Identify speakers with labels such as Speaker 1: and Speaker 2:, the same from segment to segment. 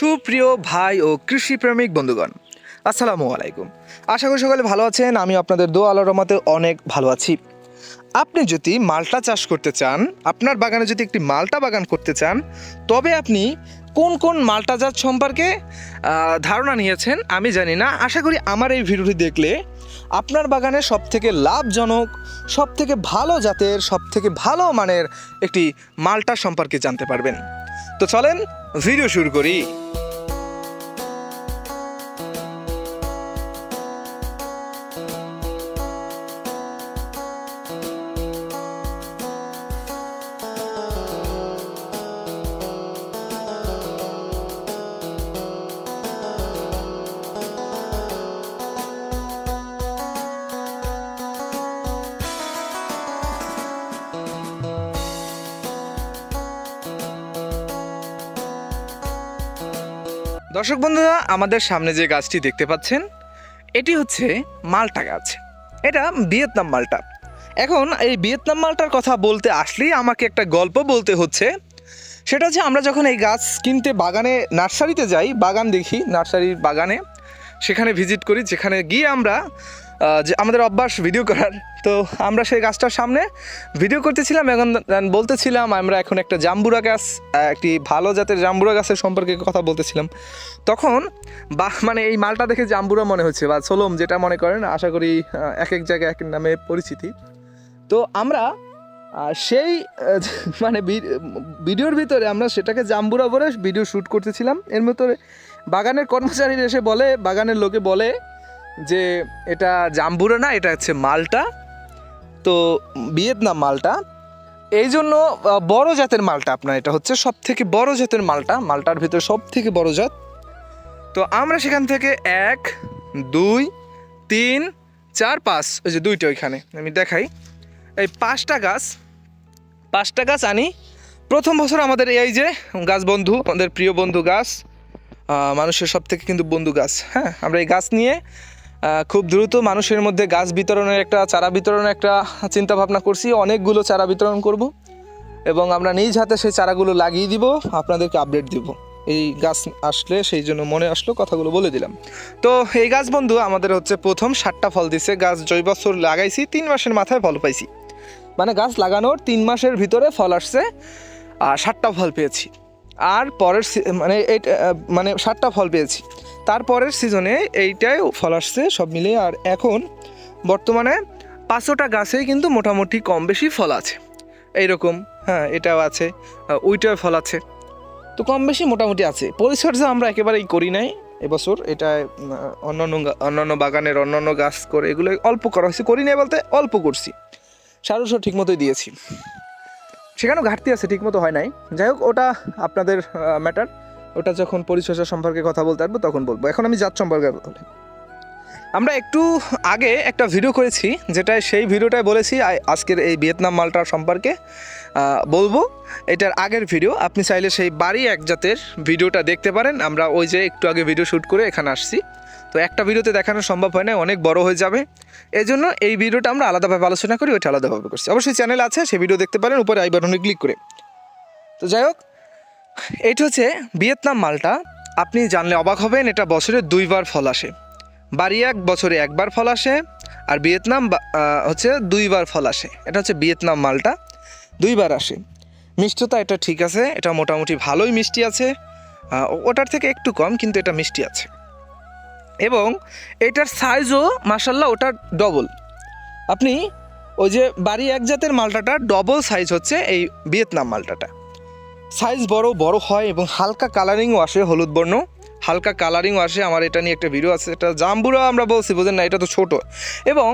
Speaker 1: সুপ্রিয় ভাই ও কৃষিপ্রেমিক বন্ধুগণ, আসসালামু আলাইকুম। আশা করি সকলে ভালো আছেন। আমি আপনাদের দোয়া আল্লাহর রহমতে অনেক ভালো আছি। আপনি যদি মালটা চাষ করতে চান, আপনার বাগানে যদি একটি মালটা বাগান করতে চান, তবে আপনি কোন কোন মালটা জাত সম্পর্কে ধারণা নিয়েছেন আমি জানি না। আশা করি আমার এই ভিডিওটি দেখলে আপনার বাগানে সবথেকে লাভজনক, সবথেকে ভালো জাতের, সবথেকে ভালো মানের একটি মালটা সম্পর্কে জানতে পারবেন। তো চলেন ভিডিও শুরু করি। দর্শক বন্ধুরা, আমাদের সামনে যে গাছটি দেখতে পাচ্ছেন, এটি হচ্ছে মালটা গাছ। এটা ভিয়েতনাম মালটা। এখন এই ভিয়েতনাম মালটার কথা বলতে আসলেই আমাকে একটা গল্প বলতে হচ্ছে। সেটা হচ্ছে, আমরা যখন এই গাছ কিনতে বাগানে নার্সারিতে যাই, বাগান দেখি, নার্সারির বাগানে সেখানে ভিজিট করি, যেখানে গিয়ে আমরা যে আমাদের অভ্যাস ভিডিও করার, তো আমরা সেই গাছটার সামনে ভিডিও করতেছিলাম। এখন বলতেছিলাম আমরা এখন একটা জাম্বুরা গাছ, একটি ভালো জাতের জাম্বুরা গাছের সম্পর্কে কথা বলতেছিলাম। তখন মানে এই মালটা দেখে জাম্বুরা মনে হচ্ছে, বা সোলম যেটা মনে করেন, আশা করি এক এক জায়গায় এক নামে পরিচিতি। তো আমরা সেই মানে ভিডিওর ভিতরে আমরা সেটাকে জাম্বুরা বলে ভিডিও শ্যুট করতেছিলাম। এর ভিতরে বাগানের কর্মচারীরা এসে বলে, বাগানের লোকে বলে যে এটা জাম্বুরা না, এটা হচ্ছে মালটা। তো ভিয়েতনাম মালটা, এই জন্য বড় জাতের মালটা আপনার, এটা হচ্ছে সব থেকে বড় জাতের মালটা, মালটার ভিতরে সব থেকে বড় জাত। তো আমরা সেখান থেকে 1, 2, 3, 4, 5, ওই যে দুইটা ওইখানে আমি দেখাই, এই 5টা গাছ আনি। প্রথম বছর আমাদের এই যে গাছ বন্ধু, আমাদের প্রিয় বন্ধু গাছ, মানুষের সব থেকে কিন্তু বন্ধু গাছ। হ্যাঁ, আমরা এই গাছ নিয়ে খুব দ্রুত মানুষের মধ্যে গাছ বিতরণের একটা, চারা বিতরণের একটা চিন্তা ভাবনা করছি। অনেকগুলো চারা বিতরণ করব এবং আমরা নিজ হাতে সেই চারাগুলো লাগিয়ে দিব, আপনাদেরকে আপডেট দিব। এই গাছ আসলে সেই জন্য মনে আসলো, কথাগুলো বলে দিলাম। তো এই গাছ বন্ধু আমাদের হচ্ছে প্রথম 7টা ফল দিছে। গাছ জৈ বছর লাগাইছি, 3 মাসের মাথায় ফল পাইছি, মানে গাছ লাগানোর 3 মাসের ভিতরে ফল আসছে, আর 7টা ফল পেয়েছি। আর পরের মানে 7টা ফল পেয়েছি। তারপরের সিজনে এইটাই ফল আসছে সব মিলিয়ে। আর এখন বর্তমানে 500টা গাছেই কিন্তু মোটামুটি কম বেশি ফল আছে এইরকম। হ্যাঁ, এটাও আছে, ওইটাও ফল আছে, তো কম বেশি মোটামুটি আছে। পরিচর্যা আমরা একেবারেই করি নাই এবছর। এটা অন্যান্য বাগানের অন্যান্য গাছ করে এগুলো অল্প করা হয়েছে, করি নাই বলতে অল্প করছি। সার ঠিক মতোই দিয়েছি, সেখানেও ঘাটতি আছে, ঠিক মতো হয় নাই। যাই হোক, ওটা আপনাদের ম্যাটার, ওটা যখন পরিচর্যা সম্পর্কে কথা বলতে পারবো তখন বলবো। এখন আমি জাত সম্পর্কে বলি। আমরা একটু আগে একটা ভিডিও করেছি, যেটা সেই ভিডিওটায় বলেছি আজকের এই ভিয়েতনাম মালটার সম্পর্কে বলবো। এটার আগের ভিডিও আপনি চাইলে সেই বাড়ি এক জাতের ভিডিওটা দেখতে পারেন। আমরা ওই যে একটু আগে ভিডিও শ্যুট করে এখানে আসছি, তো একটা ভিডিওতে দেখানো সম্ভব হয় না, অনেক বড় হয়ে যাবে। এই জন্য এই ভিডিওটা আমরা আলাদাভাবে আলোচনা করি, ওইটা আলাদাভাবে করছি। অবশ্যই চ্যানেল আছে, সেই ভিডিও দেখতে পারেন উপরে আই বাটনে ক্লিক করে। তো যাই হোক, এইটা হচ্ছে ভিয়েতনাম মালটা। আপনি জানলে অবাক হবেন, এটা বছরে 2বার ফল আসে। বাড়িয়াক বছরে 1বার ফল আসে, আর ভিয়েতনাম হচ্ছে 2বার ফল আসে। এটা হচ্ছে ভিয়েতনাম মালটা, 2বার আসে। মিষ্টতা এটা ঠিক আছে, এটা মোটামুটি ভালোই মিষ্টি আছে, ওটার থেকে একটু কম, কিন্তু এটা মিষ্টি আছে। এবং এটার সাইজও মাশাল্লাহ ওটার ডবল। আপনি ওই যে বাড়ি এক জাতের মালটাটা ডবল সাইজ হচ্ছে এই ভিয়েতনাম মালটাটা। সাইজ বড় হয় এবং হালকা কালারিংও আসে, হলুদ বর্ণ হালকা কালারিংও আসে। আমার এটা নিয়ে একটা ভিডিও আছে। এটা জাম্বুরা আমরা বলছি, বোঝেন না, এটা তো ছোট। এবং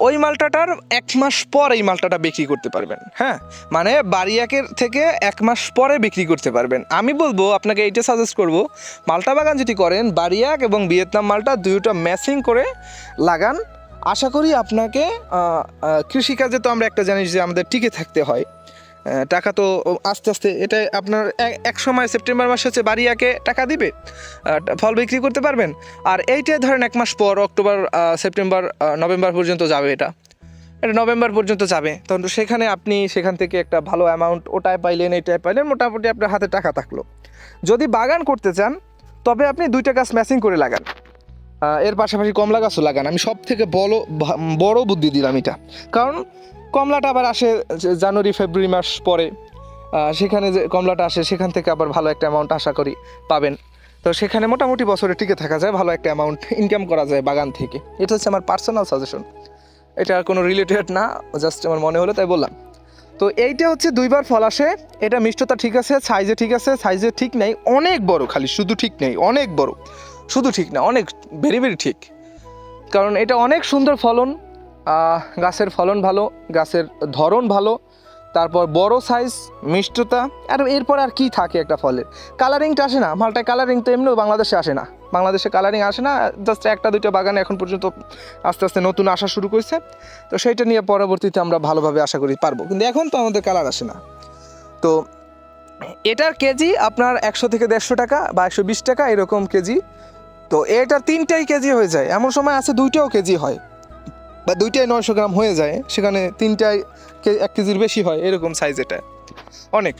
Speaker 1: ওই মালটাটার 1 মাস পর এই মালটাটা বিক্রি করতে পারবেন। হ্যাঁ, মানে বাড়িয়াকের থেকে 1 মাস পরে বিক্রি করতে পারবেন। আমি বলবো আপনাকে, এইটা সাজেস্ট করব, মালটা বাগান যদি করেন, বাড়িয়াক এবং ভিয়েতনাম মালটা দুইটা ম্যাচিং করে লাগান। আশা করি আপনাকে, কৃষিকাজে তো আমরা একটা জানিস যে আমাদের টিকে থাকতে হয়, টাকা তো আস্তে আস্তে, এটা আপনার এক সময় সেপ্টেম্বর মাসে হচ্ছে বাড়িয়াকে টাকা দিবে, ফল বিক্রি করতে পারবেন। আর এইটাই ধরেন 1 মাস পর, অক্টোবর, সেপ্টেম্বর, নভেম্বর পর্যন্ত যাবে এটা। এটা নভেম্বর পর্যন্ত যাবে, তখন সেখানে আপনি সেখান থেকে একটা ভালো অ্যামাউন্ট ওটায় পাইলেন, এইটায় পাইলেন, মোটামুটি আপনার হাতে টাকা থাকলো। যদি বাগান করতে চান তবে আপনি 2টা গাছ ম্যাচিং করে লাগান, এর পাশাপাশি কমলা গাছও লাগান। আমি সব থেকে বড় বুদ্ধি দিলাম এটা, কারণ কমলাটা আবার আসে জানুয়ারি ফেব্রুয়ারি মাস পরে, সেখানে যে কমলাটা আসে সেখান থেকে আবার ভালো একটা অ্যামাউন্ট আশা করি পাবেন। তো সেখানে মোটামুটি বছরে টিকে থাকা যায়, ভালো একটা অ্যামাউন্ট ইনকাম করা যায় বাগান থেকে। এটা হচ্ছে আমার পার্সোনাল সাজেশন, এটা কোনো রিলেটেড না, জাস্ট আমার মনে হলো তাই বললাম। তো এইটা হচ্ছে 2বার ফল আসে, এটা মিষ্টতা ঠিক আছে, সাইজে ঠিক আছে, সাইজে ঠিক নেই, অনেক বড়, খালি শুধু ঠিক নেই, অনেক বড়, শুধু ঠিক না, অনেক ভেরি ভেরি ঠিক। কারণ এটা অনেক সুন্দর ফলন, গাছের ফলন ভালো, গাছের ধরন ভালো, তারপর বড় সাইজ, মিষ্টতা, আর এরপর আর কি থাকে একটা ফলের? কালারিংটা আসে না মালটায়, কালারিং তো এমনিও বাংলাদেশে আসে না, বাংলাদেশে কালারিং আসে না, জাস্ট 1টা 2টা বাগানে এখন পর্যন্ত আস্তে আস্তে নতুন আসা শুরু করছে। তো সেইটা নিয়ে পরবর্তীতে আমরা ভালোভাবে আশা করি পারবো, কিন্তু এখন তো আমাদের কালার আসে না। তো এটার কেজি আপনার 100 থেকে 150 টাকা বা 120 টাকা এরকম কেজি। তো এটার 3টাই কেজি হয়ে যায়, এমন সময় আছে 2টাও কেজি হয়, বা 2টাই 900 গ্রাম হয়ে যায়, সেখানে 3টাই 1 কেজির বেশি হয়, এরকম সাইজ এটা অনেক।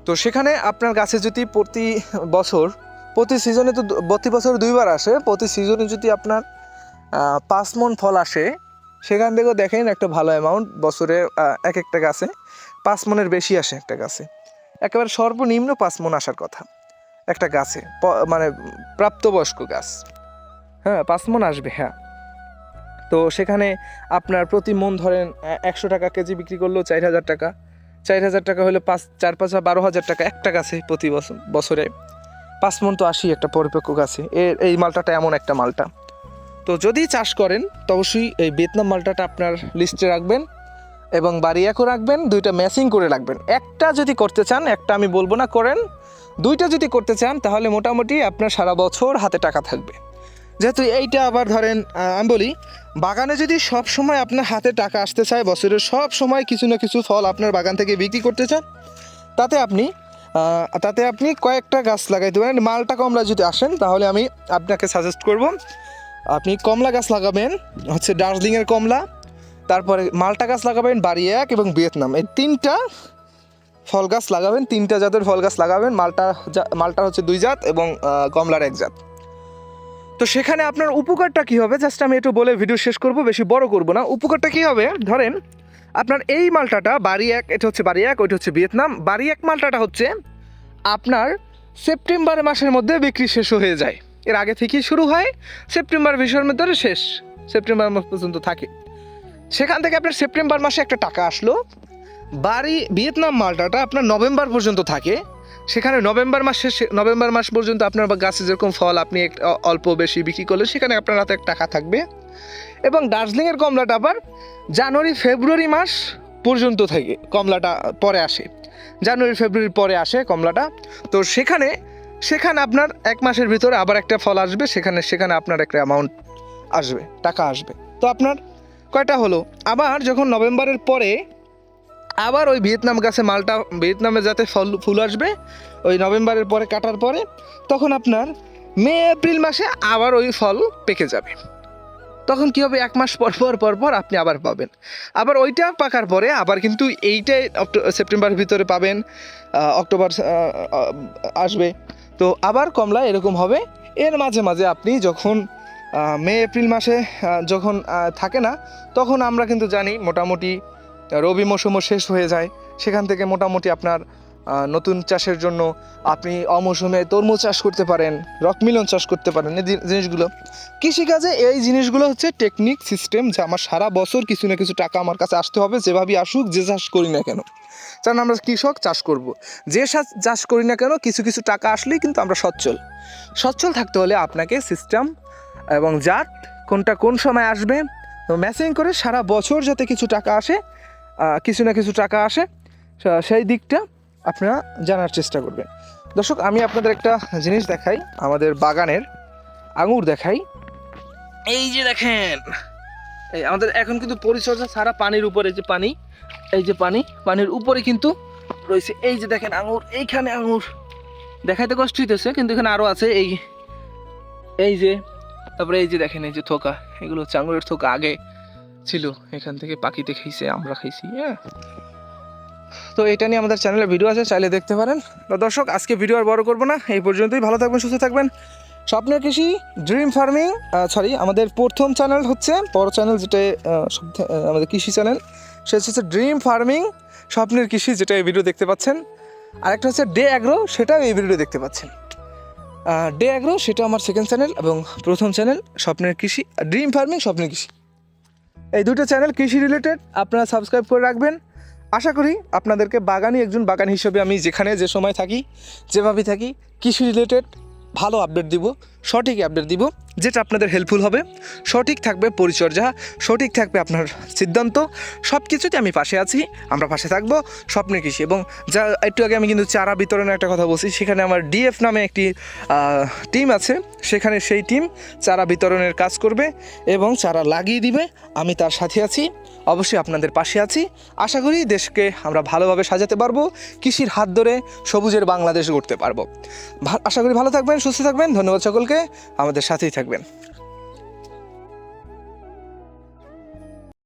Speaker 1: তো সেখানে আপনার গাছে যদি প্রতি সিজনে তো প্রতি বছর 2বার আসে, প্রতি সিজনে যদি আপনার 5 মণ ফল আসে, সেখান থেকেও দেখেন একটা ভালো অ্যামাউন্ট বছরে এক একটা গাছে 5 মণের বেশি আসে একটা গাছে, একেবারে সর্বনিম্ন 5 মণ আসার কথা একটা গাছে, মানে প্রাপ্তবয়স্ক গাছ, হ্যাঁ 5 মণ আসবে, হ্যাঁ। তো সেখানে আপনার প্রতি মণ ধরেন 100 টাকা কেজি বিক্রি করলেও 4000 টাকা, 4000 টাকা হলে 4 5 12,000 টাকা একটা গাছে প্রতি বছরে 5 মণ তো আসি একটা পরিপক্ক গাছে। এই মালটাটা এমন একটা মালটা। তো যদি চাষ করেন তো অবশ্যই এই ভিয়েতনাম মালটাটা আপনার লিস্টে রাখবেন এবং বাড়িয়াকও রাখবেন, 2টা ম্যাচিং করে রাখবেন। একটা যদি করতে চান, একটা আমি বলবো না করেন, 2টা যদি করতে চান তাহলে মোটামুটি আপনার সারা বছর হাতে টাকা থাকবে। যেহেতু এইটা আবার ধরেন আমি বলি, বাগানে যদি সব সময় আপনার হাতে টাকা আসতে চায়, বছরের সব সময় কিছু না কিছু ফল আপনার বাগান থেকে বিক্রি করতে চান, তাতে আপনি কয়েকটা গাছ লাগাইতে পারেন। মালটা কমলা যদি আসেন তাহলে আমি আপনাকে সাজেস্ট করব আপনি কমলা গাছ লাগাবেন, হচ্ছে দার্জিলিংয়ের কমলা, তারপরে মালটা গাছ লাগাবেন, বাড়ি এক এবং ভিয়েতনাম, এই 3টা ফল গাছ লাগাবেন, 3টা জাতের ফল গাছ লাগাবেন। মালটা হচ্ছে 2 জাত এবং কমলার 1 জাত। তো সেখানে আপনার উপকারটা কী হবে, জাস্ট আমি একটু বলে ভিডিও শেষ করব, বেশি বড় করব না। উপকারটা কী হবে, ধরেন আপনার এই মালটাটা বাড়ি এক, এটা হচ্ছে বাড়ি এক, ওইটা হচ্ছে ভিয়েতনাম। বাড়ি এক মালটাটা হচ্ছে আপনার সেপ্টেম্বর মাসের মধ্যে বিক্রি শেষ হয়ে যায়, এর আগে থেকেই শুরু হয়, সেপ্টেম্বর মাসের মধ্যে শেষ, সেপ্টেম্বর মাস পর্যন্ত থাকে। সেখান থেকে আপনার সেপ্টেম্বর মাসে একটা টাকা আসলো। ভিয়েতনাম মালটাটা আপনার নভেম্বর পর্যন্ত থাকে, সেখানে নভেম্বর মাস পর্যন্ত আপনার গাছে যেরকম ফল আপনি অল্প বেশি বিক্রি করলে সেখানে আপনার হাতে টাকা থাকবে। এবং দার্জিলিংয়ের কমলাটা আবার জানুয়ারি ফেব্রুয়ারি মাস পর্যন্ত থাকে, কমলাটা পরে আসে, জানুয়ারি ফেব্রুয়ারি পরে আসে কমলাটা। তো সেখানে আপনার 1 মাসের ভিতরে আবার একটা ফল আসবে, সেখানে আপনার একটা অ্যামাউন্ট আসবে, টাকা আসবে। তো আপনার কয়টা হলো, আবার যখন নভেম্বরের পরে আবার ওই ভিয়েতনাম গাছে ভিয়েতনামে যাতে ফুল আসবে, ওই নভেম্বরের পরে কাটার পরে, তখন আপনার মে এপ্রিল মাসে আবার ওই ফল পেকে যাবে। তখন কী হবে, 1 মাস পর আপনি আবার পাবেন। আবার ওইটা পাকার পরে আবার কিন্তু এইটাই সেপ্টেম্বরের ভিতরে পাবেন, অক্টোবর আসবে। তো আবার কমলা এরকম হবে। এর মাঝে মাঝে আপনি যখন মে এপ্রিল মাসে যখন থাকে না, তখন আমরা কিন্তু জানি মোটামুটি রবি মৌসুমও শেষ হয়ে যায়, সেখান থেকে মোটামুটি আপনার নতুন চাষের জন্য আপনি অমৌসুমে তরমুজ চাষ করতে পারেন, রকমিলন চাষ করতে পারেন। এই জিনিসগুলো কৃষিকাজে, এই জিনিসগুলো হচ্ছে টেকনিক সিস্টেম, যে আমার সারা বছর কিছু না কিছু টাকা আমার কাছে আসতে হবে, যেভাবেই আসুক, যে চাষ করি না কেন। কারণ আমরা কৃষক, চাষ করব, যে চাষ করি না কেন কিছু কিছু টাকা আসলেই কিন্তু আমরা সচ্ছল থাকতে হলে আপনাকে সিস্টেম এবং জাত কোনটা কোন সময় আসবে তো ম্যাচিং করে সারা বছর যাতে কিছু টাকা আসে, কিছু না কিছু টাকা আসে, সেই দিকটা আপনারা জানার চেষ্টা করবেন। দর্শক, আমি আপনাদের একটা জিনিস দেখাই, আমাদের বাগানের আঙুর দেখাই। এই যে দেখেন, এই আমাদের এখন কিন্তু পরিচর্যা সারা পানির উপরে, যে পানি, এই যে পানির উপরে কিন্তু রয়েছে। এই যে দেখেন আঙুর, এইখানে আঙুর দেখাইতে কষ্ট হইতেছে, কিন্তু এখানে আরও আছে। এই যে, তারপরে এই যে দেখেন, এই যে থোকা, এগুলো হচ্ছে আঙুরের থোকা। আগে ছিল, এখান থেকে পাখিতে খেয়েছে, আমরা খাইছি। হ্যাঁ, তো এটা নিয়ে আমাদের চ্যানেলে ভিডিও আছে, চাইলে দেখতে পারেন। তো দর্শক, আজকে ভিডিও আর বড় করবো না, এই পর্যন্তই। ভালো থাকবেন, সুস্থ থাকবেন। স্বপ্নের কৃষি, ড্রিম ফার্মিং, আমাদের প্রথম চ্যানেল হচ্ছে, বড় চ্যানেল যেটা আমাদের কৃষি চ্যানেল, সেটা হচ্ছে ড্রিম ফার্মিং স্বপ্নের কৃষি, যেটা এই ভিডিও দেখতে পাচ্ছেন। আরেকটা হচ্ছে ডে অ্যাগ্রো, সেটাও এই ভিডিও দেখতে পাচ্ছেন। ডে অ্যাগ্রো সেটা আমার সেকেন্ড চ্যানেল, এবং প্রথম চ্যানেল স্বপ্নের কৃষি, ড্রিম ফার্মিং স্বপ্নের কৃষি। এই দুটো চ্যানেল কৃষি রিলেটেড, আপনারা সাবস্ক্রাইব করে রাখবেন। আশা করি আপনাদেরকে একজন বাগানি হিসেবে আমি যেখানে যে সময় থাকি, যেভাবে থাকি, কৃষি রিলেটেড ভালো আপডেট দিব, সঠিক আপডেট দিব, যেটা আপনাদের হেল্পফুল হবে। সঠিক থাকবে পরিচর্যা, সঠিক থাকবে আপনার সিদ্ধান্ত, সব কিছুতে আমি পাশে আছি, আমরা পাশে থাকবো। স্বপ্নের কৃষি, এবং যা একটু আগে আমি কিন্তু চারা বিতরণের একটা কথা বলছি, সেখানে আমার ডিএফ নামে একটি টিম আছে, সেখানে সেই টিম চারা বিতরণের কাজ করবে এবং চারা লাগিয়ে দিবে। আমি তার সাথে আছি, অবশ্যই আপনাদের পাশে আছি। আশা করি দেশকে আমরা ভালোভাবে সাজাতে পারবো, কৃষির হাত ধরে সবুজের বাংলাদেশ গড়তে পারবো। আশা করি ভালো থাকবেন, সুস্থ থাকবেন। ধন্যবাদ সকলকে, আমাদের সাথেই থাকবেন।